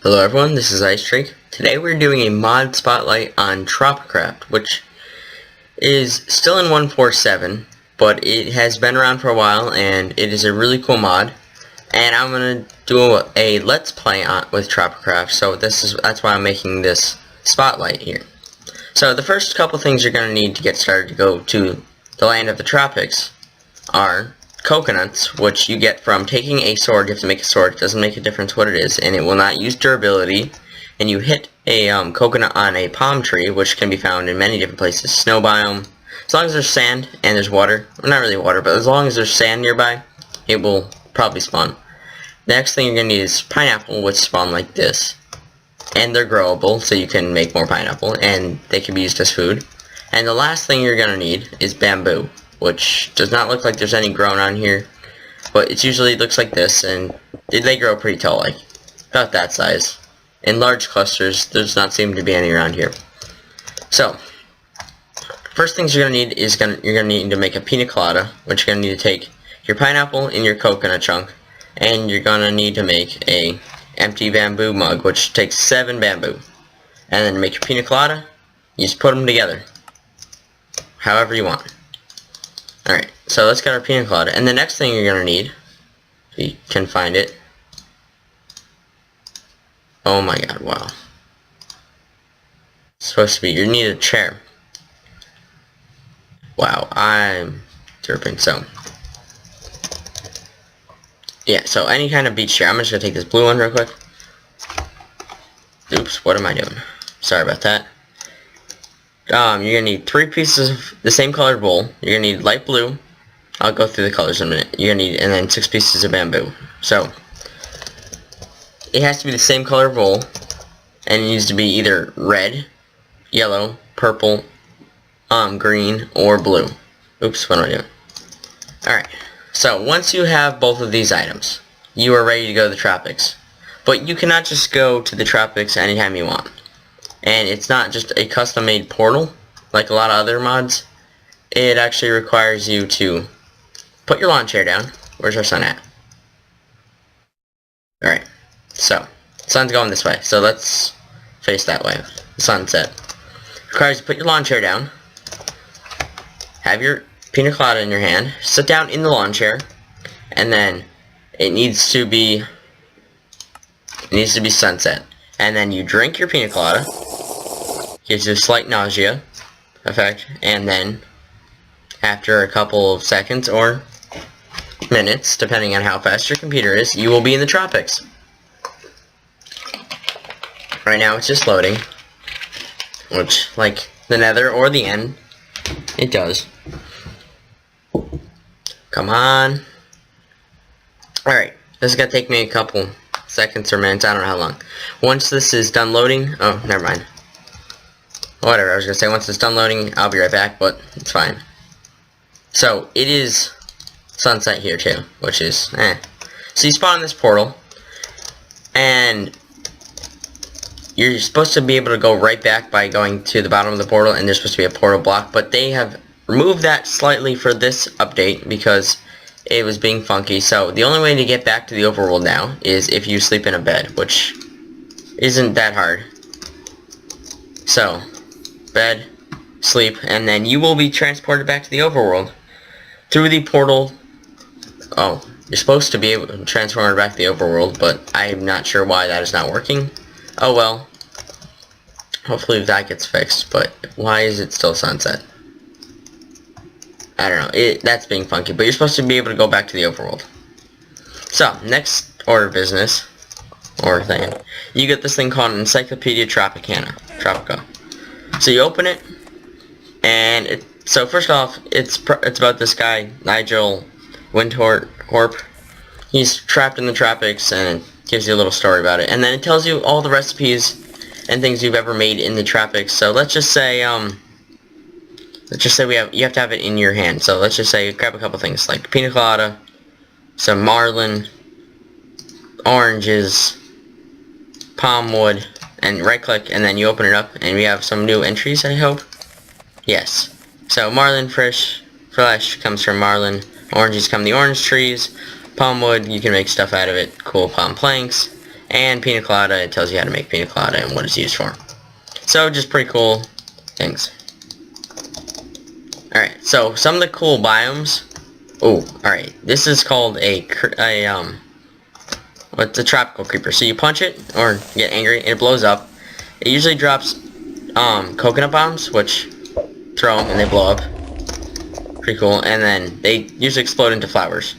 Hello everyone, this is Ice Drake. Today we're doing a mod spotlight on Tropicraft, which is still in 1.4.7, but it has been around for a while and it is a really cool mod. And I'm gonna do a let's play with Tropicraft, so that's why I'm making this spotlight here. So the first couple things you're gonna need to get started to go to the land of the tropics are coconuts, which you get from taking a sword. You have to make a sword. It doesn't make a difference what it is, and it will not use durability. And you hit a coconut on a palm tree, which can be found in many different places. Snow biome. As long as there's sand and there's water, well, not really water, but as long as there's sand nearby, it will probably spawn. The next thing you're going to need is pineapple, which spawn like this. And they're growable, so you can make more pineapple, and they can be used as food. And the last thing you're going to need is bamboo, which does not look like there's any grown on here, but it usually looks like this, and they grow pretty tall, like about that size. In large clusters, there's not seem to be any around here. So, first things you're gonna need is you're gonna need to make a pina colada, which you're gonna need to take your pineapple and your coconut chunk, and you're gonna need to make a empty bamboo mug, which takes 7 bamboo. And then to make your pina colada, you just put them together, however you want. Alright, so let's get our pina colada. And the next thing you're going to need, if you can find it. Oh my god, wow. It's supposed to be, you need a chair. Wow, I'm derping, so. Yeah, so any kind of beach chair. I'm just going to take this blue one real quick. Oops, what am I doing? Sorry about that. You're going to need 3 pieces of the same colored wool. You're going to need light blue. I'll go through the colors in a minute. You're going to need, and then 6 pieces of bamboo. So, it has to be the same color of wool, and it needs to be either red, yellow, purple, green, or blue. Oops, what am I doing? Alright, so once you have both of these items, you are ready to go to the tropics. But you cannot just go to the tropics anytime you want. And it's not just a custom-made portal, like a lot of other mods. It actually requires you to put your lawn chair down. Where's our sun at? Alright, so, the sun's going this way, so let's face that way. The sunset. It requires you to put your lawn chair down, have your pina colada in your hand, sit down in the lawn chair, and then it needs to be sunset. And then you drink your pina colada. Gives you a slight nausea effect, and then after a couple of seconds or minutes, depending on how fast your computer is, you will be in the tropics. Right now it's just loading, which, like the nether or the end, it does. Come on. Alright, this is going to take me a couple seconds or minutes, I don't know how long. Once this is done loading, oh, never mind. Whatever, I was going to say once it's done loading, I'll be right back, but it's fine. So, it is sunset here too, which is, So you spawn in this portal, and you're supposed to be able to go right back by going to the bottom of the portal, and there's supposed to be a portal block, but they have removed that slightly for this update because it was being funky. So the only way to get back to the overworld now is if you sleep in a bed, which isn't that hard. So, bed, sleep, and then you will be transported back to the overworld through the portal. Oh, you're supposed to be able to transfer back to the overworld, but I'm not sure why that is not working. Oh well. Hopefully that gets fixed, but why is it still sunset? I don't know. That's being funky, but you're supposed to be able to go back to the overworld. So, next order of business, or thing, you get this thing called an Encyclopedia Tropica. So you open it, and so first off, it's about this guy, Nigel Windhorpe. He's trapped in the tropics, and it gives you a little story about it. And then it tells you all the recipes and things you've ever made in the tropics. So let's just say you have to have it in your hand. So let's just say grab a couple things like pina colada, some marlin, oranges, palm wood, and right click, and then you open it up, and we have some new entries, I hope. Yes. So marlin flesh comes from marlin, oranges come the orange trees, palm wood, you can make stuff out of it, cool palm planks, And pina colada, it tells you how to make pina colada and what it's used for. So just pretty cool things. Alright, so some of the cool biomes. Oh, alright. This is called what's a tropical creeper. So you punch it or get angry and it blows up. It usually drops coconut bombs, which throw them and they blow up. Pretty cool. And then they usually explode into flowers.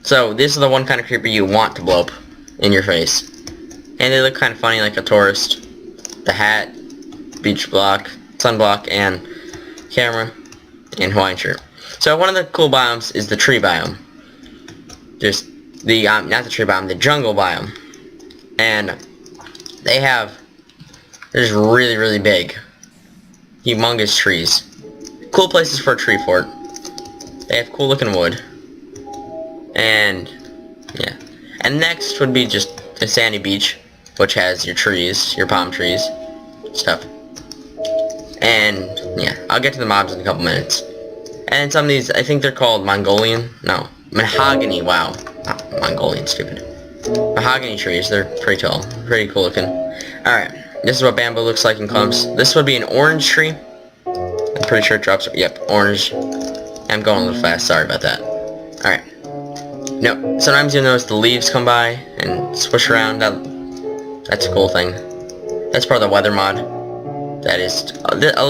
So this is the one kind of creeper you want to blow up in your face. And they look kind of funny, like a tourist. The hat, beach block, sunblock, and camera, and Hawaiian shirt. So one of the cool biomes is the tree biome. Just the, not the tree biome, the jungle biome. And they have, they're just really, really big, humongous trees. Cool places for a tree fort. They have cool looking wood. And, yeah. And next would be just a sandy beach, which has your trees, your palm trees, stuff. And, yeah, I'll get to the mobs in a couple minutes. And some of these, I think they're called Mongolian, no, mahogany, wow. Mongolian, stupid. Mahogany trees, they're pretty tall, pretty cool looking. Alright, this is what bamboo looks like in clumps. This would be an orange tree. I'm pretty sure it drops, yep, orange. I'm going a little fast, sorry about that. Alright. No, sometimes you'll notice the leaves come by and swish around. That's a cool thing. That's part of the weather mod. That is,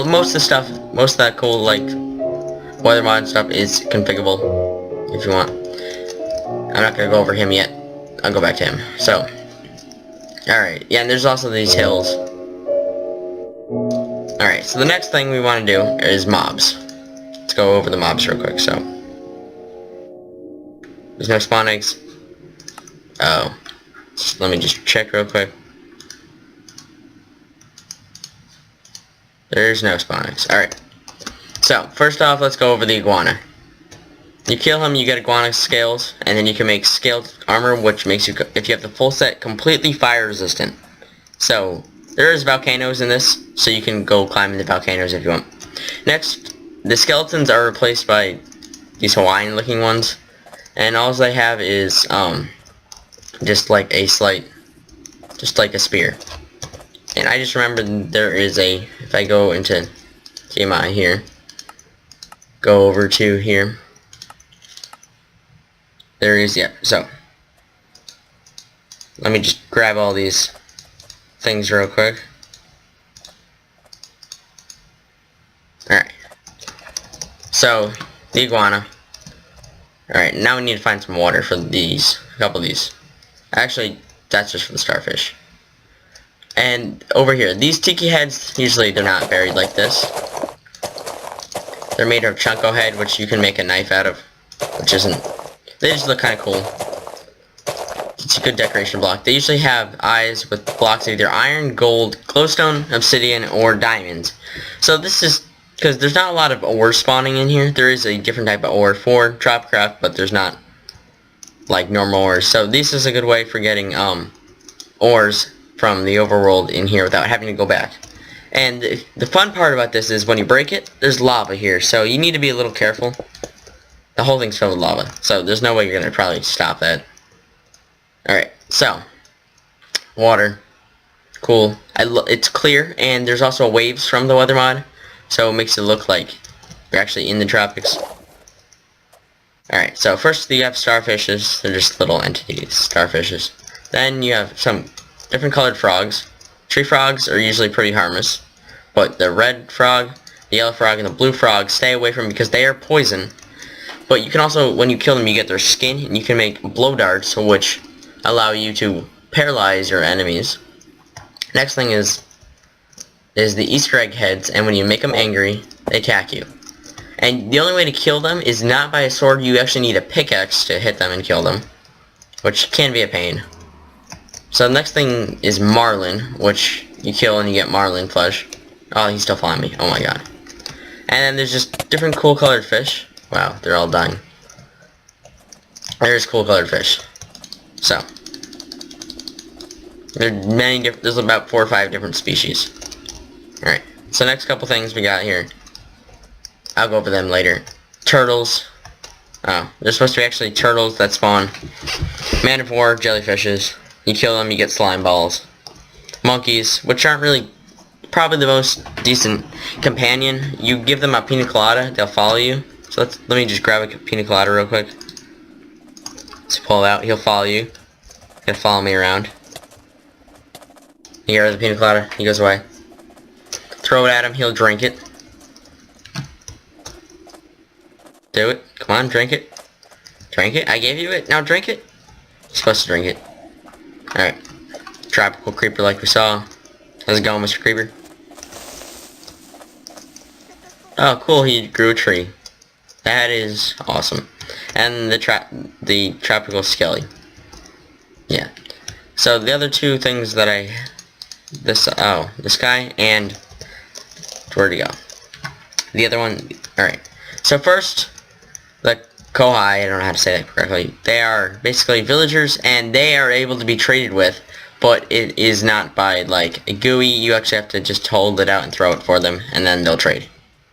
most of the stuff, most of that cool, like, weather mod stuff is configurable, if you want. I'm not going to go over him yet. I'll go back to him. So, alright, yeah, and there's also these hills. Alright, so the next thing we want to do is mobs. Let's go over the mobs real quick, so. There's no spawn eggs. Oh. Let me just check real quick. There's no spawn eggs. Alright. So, first off, let's go over the iguana. You kill him, you get iguana scales, and then you can make scaled armor, which makes you, if you have the full set, completely fire resistant. So, there is volcanoes in this, so you can go climb in the volcanoes if you want. Next, the skeletons are replaced by these Hawaiian looking ones. And all they have is, just like a spear. And I just remembered there is a, if I go into TMI here, go over to here, there is, yeah, so, let me just grab all these things real quick. Alright. So, the iguana. Alright, now we need to find some water for these, a couple of these. Actually, that's just for the starfish. And over here, these tiki heads, usually they're not buried like this. They're made of chunko head, which you can make a knife out of, which isn't, they just look kind of cool. It's a good decoration block. They usually have eyes with blocks of either iron, gold, glowstone, obsidian, or diamonds. So this is, because there's not a lot of ore spawning in here. There is a different type of ore for Tropicraft, but there's not like normal ores. So this is a good way for getting ores from the overworld in here without having to go back. And the fun part about this is when you break it, there's lava here. So you need to be a little careful. The whole thing's filled with lava. So there's no way you're going to probably stop that. Alright, so water. Cool. It's clear, and there's also waves from the weather mod. So it makes it look like you're actually in the tropics. Alright, so first you have starfishes. They're just little entities, starfishes. Then you have some different colored frogs. Tree frogs are usually pretty harmless. But the red frog, the yellow frog, and the blue frog, stay away from because they are poison. But you can also, when you kill them, you get their skin, and you can make blow darts, which allow you to paralyze your enemies. Next thing is the Easter egg heads, and when you make them angry, they attack you. And the only way to kill them is not by a sword. You actually need a pickaxe to hit them and kill them, which can be a pain. So the next thing is marlin, which you kill and you get marlin flesh. Oh, he's still following me. Oh my god. And then there's just different cool colored fish. Wow, they're all dying. There's cool colored fish. So there's about 4 or 5 different species. Alright, so next couple things we got here. I'll go over them later. Turtles. Oh, there's supposed to be actually turtles that spawn. Man of war, jellyfishes. You kill them, you get slime balls. Monkeys, which aren't really probably the most decent companion. You give them a pina colada, they'll follow you. So let me just grab a pina colada real quick. Let's pull it out. He'll follow you. He'll follow me around. You get rid of the pina colada. He goes away. Throw it at him. He'll drink it. Do it. Come on, drink it. Drink it. I gave you it. Now drink it. You're supposed to drink it. Alright. Tropical creeper like we saw. How's it going, Mr. Creeper? Oh, cool. He grew a tree. That is awesome. And the tropical skelly. Yeah. So the other two things that this guy and where'd he go? The other one. Alright. So first, the Kohai, I don't know how to say that correctly. They are basically villagers, and they are able to be traded with, but it is not by like a GUI. You actually have to just hold it out and throw it for them, and then they'll trade. You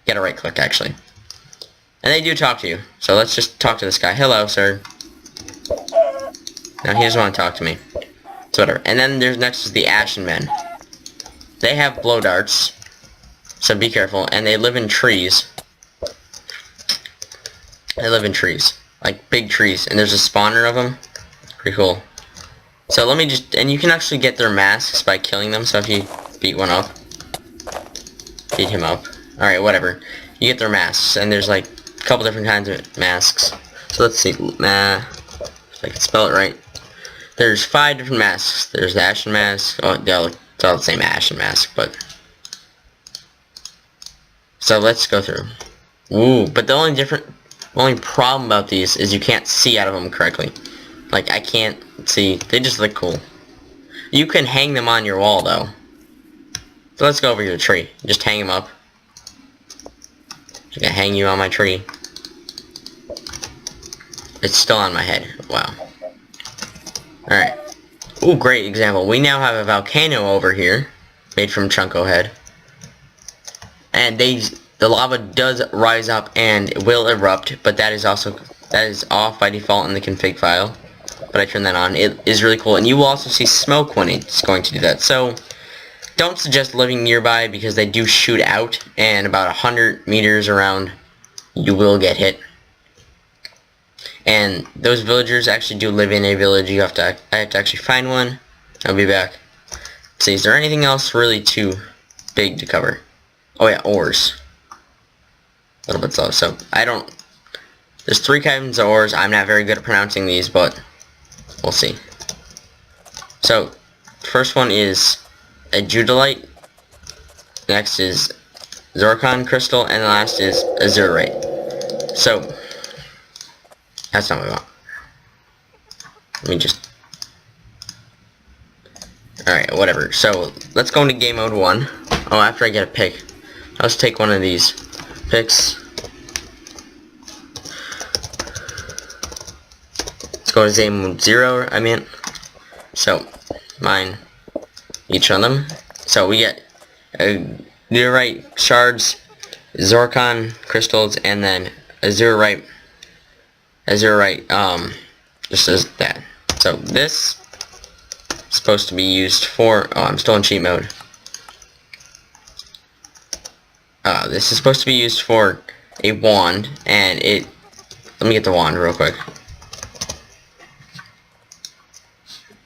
gotta right click actually. And they do talk to you. So let's just talk to this guy. Hello, sir. Now he doesn't want to talk to me. So whatever. And then there's next is the Ashen Men. They have blow darts. So be careful. And they live in trees. They live in trees. Like big trees. And there's a spawner of them. Pretty cool. So let me just... And you can actually get their masks by killing them. So if you beat one up. Beat him up. Alright, whatever. You get their masks. And there's like a couple different kinds of masks. So let's see. If I can spell it right. There's 5 different masks. There's the Ashen Mask. Oh, it's all the same Ashen Mask, but... So let's go through. Ooh, but the only problem about these is you can't see out of them correctly. Like, I can't see. They just look cool. You can hang them on your wall, though. So let's go over to the tree. Just hang them up. I'm gonna hang you on my tree. It's still on my head. Wow. Alright. Ooh, great example. We now have a volcano over here, made from Chunko Head. And the lava does rise up and will erupt, but that is off by default in the config file. But I turn that on. It is really cool. And you will also see smoke when it's going to do that. So, don't suggest living nearby because they do shoot out, and about 100 meters around, you will get hit. And those villagers actually do live in a village. I have to actually find one. I'll be back. Let's see, is there anything else really too big to cover? Oh yeah, ores. A little bit slow. So there's 3 kinds of ores. I'm not very good at pronouncing these, but we'll see. So first one is a Judolite. Next is Zircon crystal, and the last is Azurite. So that's not what we want. Let me just... Alright, whatever. So, let's go into game mode 1. Oh, after I get a pick. Let's take one of these picks. Let's go to game mode 0, I mean. So, mine. Each of them. So, we get Azurite shards, Zircon crystals, and then Azurite, just as that. So this is supposed to be used for, oh, I'm still in cheat mode. This is supposed to be used for a wand, and let me get the wand real quick.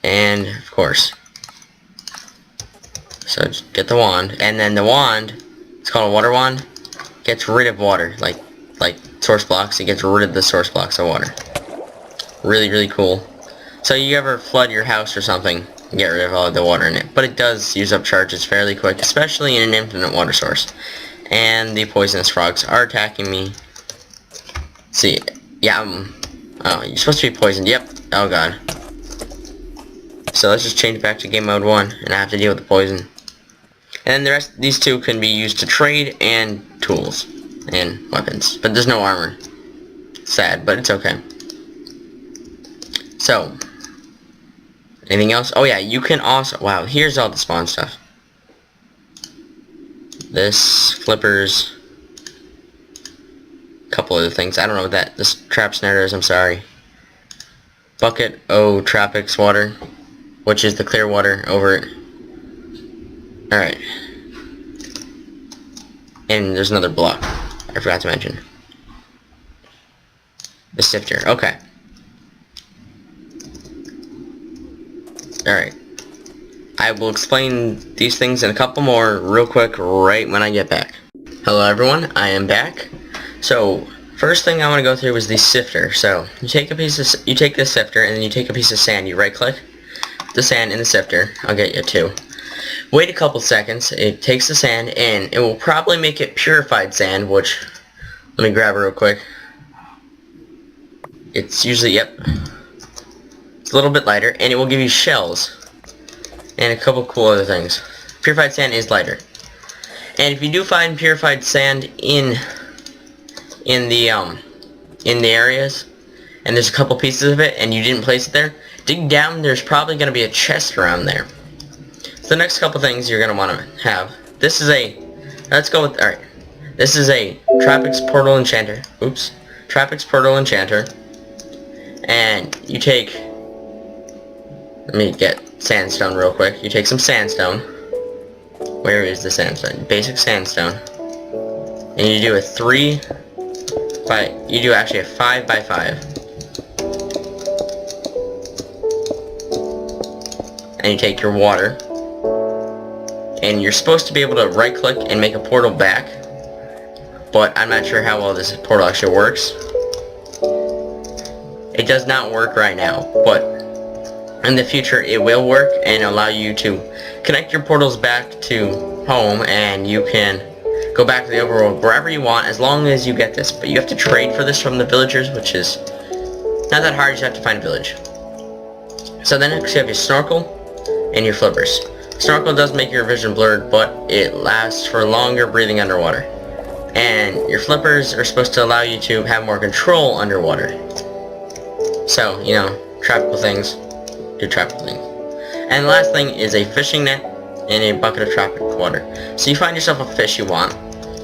And, of course. So just get the wand, and then the wand, it's called a water wand, gets rid of water, like source blocks. It gets rid of the source blocks of water. Really, really cool. So you ever flood your house or something, get rid of all of the water in it. But it does use up charges fairly quick, especially in an infinite water source. And the poisonous frogs are attacking me. See, yeah, oh, you're supposed to be poisoned. Yep. Oh god. So let's just change it back to game mode 1, and I have to deal with the poison. And then the rest, these two can be used to trade and tools and weapons, but there's no armor. Sad, but it's okay. So, anything else? Oh yeah, you can also, wow, here's all the spawn stuff. This, flippers, a couple other things. I don't know what this trap snare is, I'm sorry. Bucket, oh, Tropics, water. which is the clear water over it. Alright. And there's another block I forgot to mention. The sifter. Okay. Alright. I will explain these things and a couple more real quick right when I get back. Hello everyone, I am back. So, first thing I want to go through is the sifter. So, you take the sifter and then you take a piece of sand. You right click the sand in the sifter. I'll get you two. Wait a couple seconds. It takes the sand and it will probably make it purified sand, which, let me grab it real quick. It's usually, yep, it's a little bit lighter, and it will give you shells and a couple cool other things. Purified sand is lighter. And if you do find purified sand in the areas, and there's a couple pieces of it, and you didn't place it there, dig down. There's probably going to be a chest around there. So the next couple things you're going to want to have. This is a, let's go with, alright. This is a Tropics portal enchanter. Oops. Tropics portal enchanter. And you take, let me get sandstone real quick. You take some sandstone. Where is the sandstone? Basic sandstone. And you do a 3 by, you do actually a 5 by 5. And you take your water. And you're supposed to be able to right click and make a portal back. But I'm not sure how well this portal actually works. It does not work right now, but in the future it will work and allow you to connect your portals back to home, and you can go back to the overworld wherever you want as long as you get this. But you have to trade for this from the villagers, which is not that hard. You just have to find a village. So then next you have your snorkel and your flippers. Snorkel does make your vision blurred, but it lasts for longer breathing underwater. And your flippers are supposed to allow you to have more control underwater. So, you know, tropical things do tropical things. And the last thing is a fishing net and a bucket of tropical water. So you find yourself a fish you want.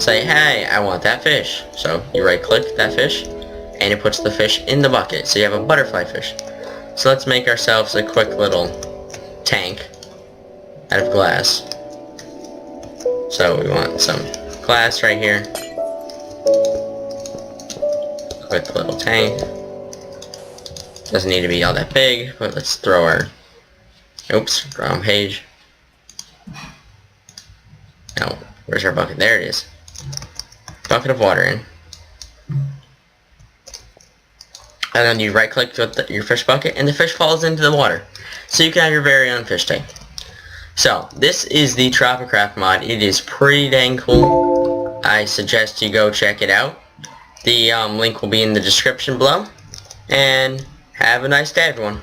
Say, hey, I want that fish. So you right click that fish and it puts the fish in the bucket. So you have a butterfly fish. So let's make ourselves a quick little tank out of glass. So we want some glass right here. Quick little tank. Doesn't need to be all that big, but let's throw our, oops, wrong page. Now, where's our bucket? There it is. Bucket of water in. And then you right click your fish bucket and the fish falls into the water. So you can have your very own fish tank. So, this is the Tropicraft mod. It is pretty dang cool. I suggest you go check it out. The link will be in the description below. And have a nice day, everyone.